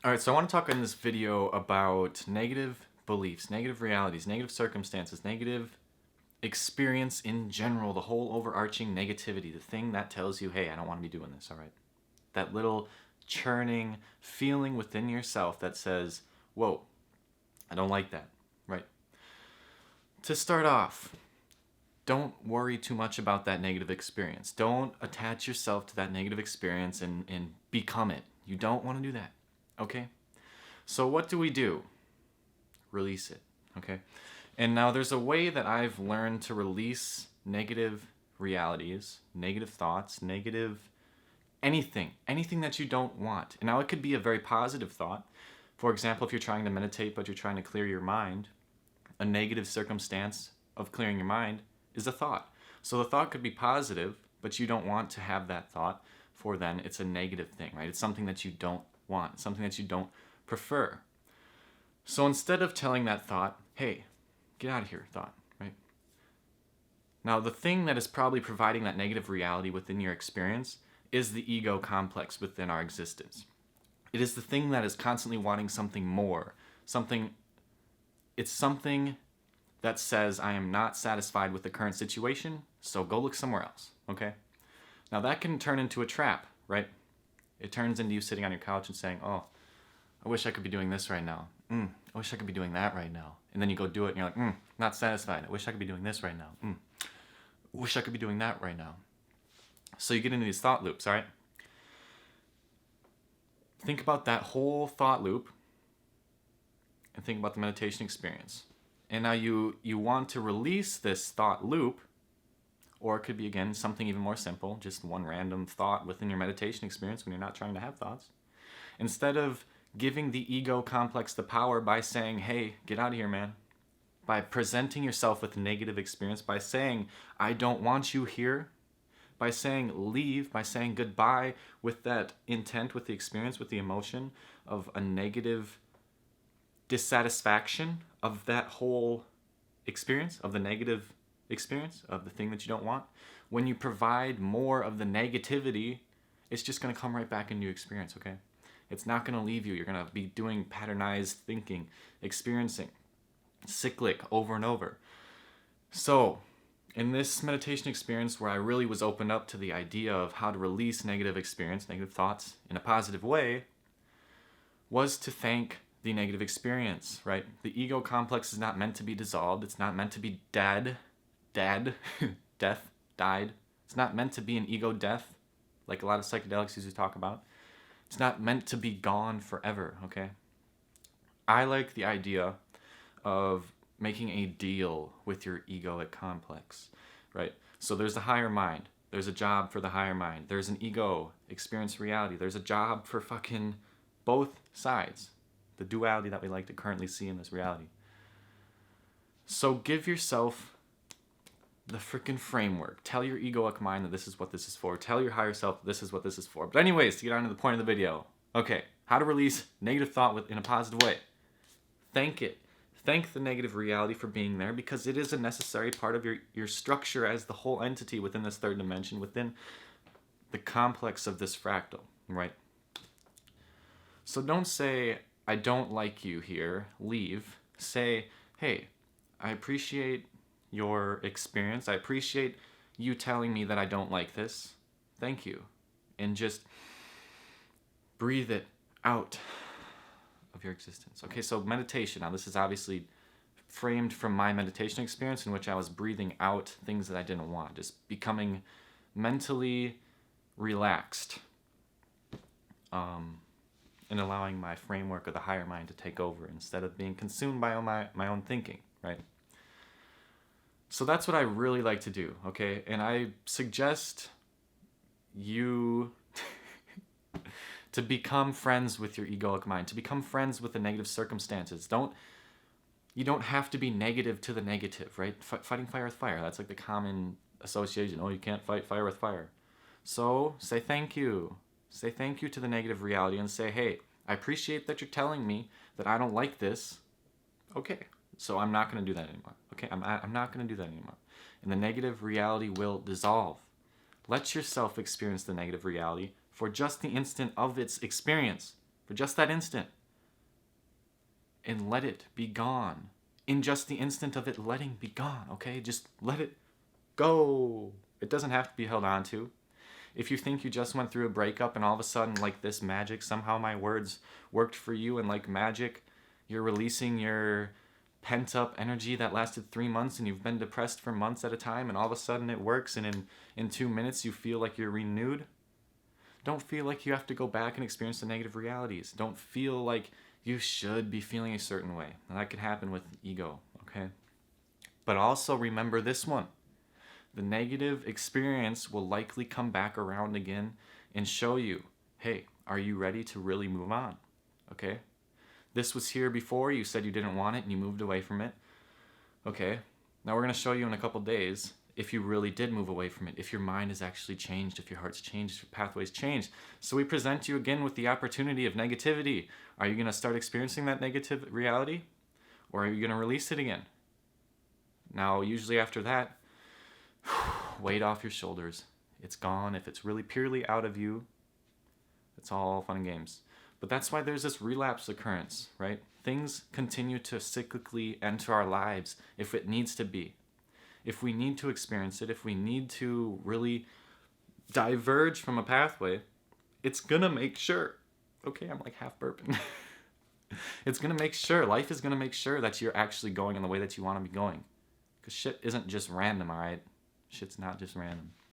All right, so I want to talk in this video about negative beliefs, negative realities, negative circumstances, negative experience in general, the whole overarching negativity, the thing that tells you, hey, I don't want to be doing this, all right? That little churning feeling within yourself that says, whoa, I don't like that, right? To start off, don't worry too much about that negative experience. Don't attach yourself to that negative experience and become it. You don't want to do that, okay? So what do? Release it, okay? And now there's a way that I've learned to release negative realities, negative thoughts, negative anything that you don't want. And now it could be a very positive thought. For example, if you're trying to meditate but you're trying to clear your mind, a negative circumstance of clearing your mind is a thought. So the thought could be positive, but you don't want to have that thought, for then it's a negative thing, right? It's something that you don't want, it's something that you don't prefer. So instead of telling that thought, hey, get out of here, thought, right? Now, the thing that is probably providing that negative reality within your experience is the ego complex within our existence. It is the thing that is constantly wanting something more, it's something that says, I am not satisfied with the current situation, so go look somewhere else, okay? Now that can turn into a trap, right? It turns into you sitting on your couch and saying, oh, I wish I could be doing this right now. I wish I could be doing that right now. And then you go do it and you're like, not satisfied. I wish I could be doing this right now. I wish I could be doing that right now. So you get into these thought loops, all right? Think about that whole thought loop and think about the meditation experience. And now you want to release this thought loop, or it could be, again, something even more simple, just one random thought within your meditation experience when you're not trying to have thoughts. Instead of giving the ego complex the power by saying, hey, get out of here, man. By presenting yourself with negative experience, by saying, I don't want you here, by saying leave, by saying goodbye with that intent, with the experience, with the emotion of a negative dissatisfaction of that whole experience, of the negative experience, of the thing that you don't want. When you provide more of the negativity, it's just going to come right back into your experience, okay? It's not going to leave you. You're going to be doing patternized thinking, experiencing, cyclic over and over. So, in this meditation experience where I really was opened up to the idea of how to release negative experience, negative thoughts in a positive way, was to thank the negative experience, right? The ego complex is not meant to be dissolved. It's not meant to be dead, death, died. It's not meant to be an ego death, like a lot of psychedelics usually talk about. It's not meant to be gone forever, okay? I like the idea of making a deal with your egoic complex, right? So there's the higher mind. There's a job for the higher mind. There's an ego, experience reality. There's a job for fucking both sides. The duality that we like to currently see in this reality. So give yourself the freaking framework. Tell your egoic mind that this is what this is for. Tell your higher self that this is what this is for. But anyways, to get on to the point of the video. Okay, how to release negative thought in a positive way. Thank it. Thank the negative reality for being there, because it is a necessary part of your structure as the whole entity within this third dimension, within the complex of this fractal, right? So don't say, I don't like you here, leave. Say, hey, I appreciate your experience. I appreciate you telling me that I don't like this. Thank you. And just breathe it out of your existence. Okay, so meditation. Now, this is obviously framed from my meditation experience in which I was breathing out things that I didn't want, just becoming mentally relaxed, and allowing my framework of the higher mind to take over instead of being consumed by my own thinking, right? So that's what I really like to do, okay? And I suggest you to become friends with your egoic mind, to become friends with the negative circumstances. You don't have to be negative to the negative, right? Fighting fire with fire, that's like the common association. Oh, you can't fight fire with fire. So say thank you. Say thank you to the negative reality and say, hey, I appreciate that you're telling me that I don't like this. Okay, so I'm not going to do that anymore. Okay, I'm not going to do that anymore. And the negative reality will dissolve. Let yourself experience the negative reality for just the instant of its experience. for just that instant and let it be gone. In just the instant of it letting be gone, okay? Just let it go. It doesn't have to be held on to. If you think you just went through a breakup and all of a sudden, like this magic, somehow my words worked for you, and like magic, you're releasing your pent up energy that lasted 3 months and you've been depressed for months at a time, and all of a sudden it works, and in 2 minutes you feel like you're renewed. Don't feel like you have to go back and experience the negative realities. Don't feel like you should be feeling a certain way. And that could happen with ego, okay? But also remember this one. The negative experience will likely come back around again and show you, hey, are you ready to really move on? Okay? This was here before, you said you didn't want it and you moved away from it. Okay, now we're going to show you in a couple days if you really did move away from it, if your mind has actually changed, if your heart's changed, if your pathways changed. So we present you again with the opportunity of negativity. Are you going to start experiencing that negative reality? Or are you going to release it again? Now, usually after that, weight off your shoulders. It's gone. If it's really purely out of you, it's all fun and games. But that's why there's this relapse occurrence, right? Things continue to cyclically enter our lives if it needs to be. If we need to experience it, if we need to really diverge from a pathway, it's gonna make sure. Okay, I'm like half burping. It's gonna make sure, life is gonna make sure that you're actually going in the way that you wanna be going. Because shit isn't just random, alright? Shit's not just random.